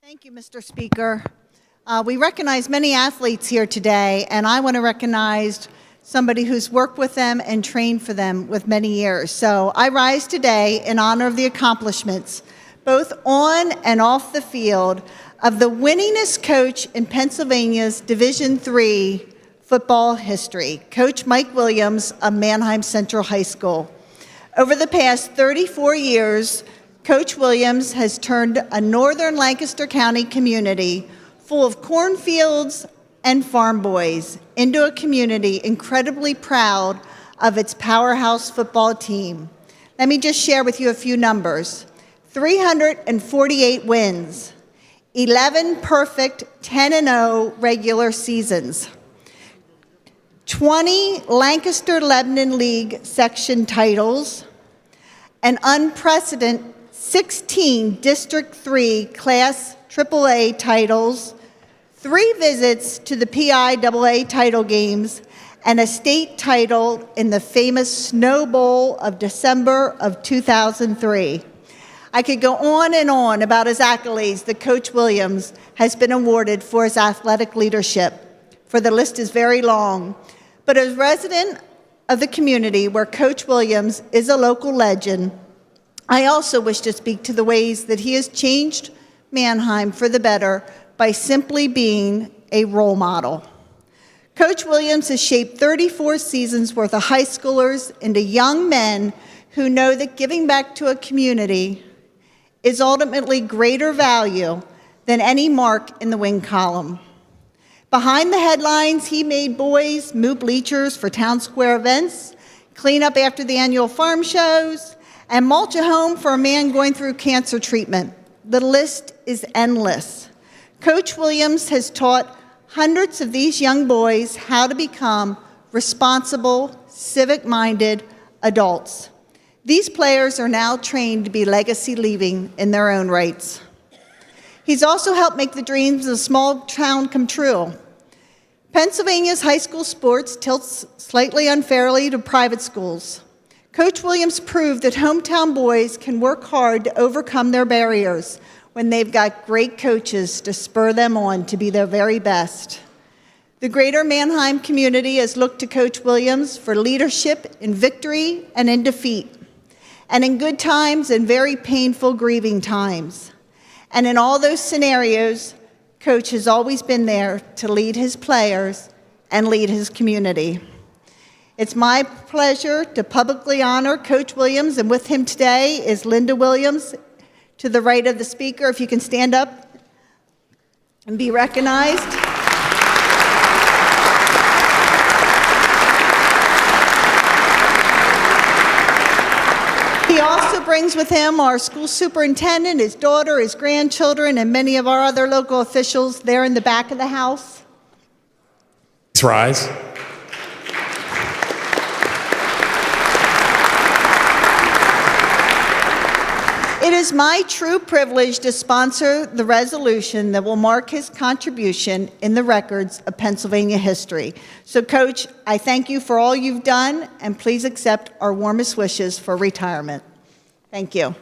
Thank you, Mr. Speaker. We recognize many athletes here today, and I want to recognize somebody who's worked with them and trained for them with many years. So I rise today in honor of the accomplishments, both on and off the field, of the winningest coach in Pennsylvania's Division III football history, Coach Mike Williams of Manheim Central High School. Over the past 34 years, Coach Williams has turned a northern Lancaster County community full of cornfields and farm boys into a community incredibly proud of its powerhouse football team. Let me just share with you a few numbers. 348 wins, 11 perfect 10-0 regular seasons, 20 Lancaster-Lebanon League section titles, an unprecedented 16 District 3 Class AAA titles, 3 visits to the PIAA title games, and a state title in the famous Snow Bowl of December of 2003. I could go on and on about his accolades that Coach Williams has been awarded for his athletic leadership, for the list is very long. But as resident of the community where Coach Williams is a local legend, I also wish to speak to the ways that he has changed Manheim for the better by simply being a role model. Coach Williams has shaped 34 seasons worth of high schoolers into young men who know that giving back to a community is ultimately greater value than any mark in the win column. Behind the headlines, he made boys move bleachers for town square events, clean up after the annual farm shows, and mulch a home for a man going through cancer treatment. The list is endless. Coach Williams has taught hundreds of these young boys how to become responsible, civic-minded adults. These players are now trained to be legacy-leaving in their own rights. He's also helped make the dreams of a small town come true. Pennsylvania's high school sports tilts slightly unfairly to private schools. Coach Williams proved that hometown boys can work hard to overcome their barriers when they've got great coaches to spur them on to be their very best. The greater Manheim community has looked to Coach Williams for leadership in victory and in defeat, and in good times and very painful, grieving times. And in all those scenarios, Coach has always been there to lead his players and lead his community. It's my pleasure to publicly honor Coach Williams, and with him today is Linda Williams, to the right of the speaker. If you can stand up and be recognized. He also brings with him our school superintendent, his daughter, his grandchildren, and many of our other local officials there in the back of the house. Please rise. It is my true privilege to sponsor the resolution that will mark his contribution in the records of Pennsylvania history. So, Coach, I thank you for all you've done, and please accept our warmest wishes for retirement. Thank you.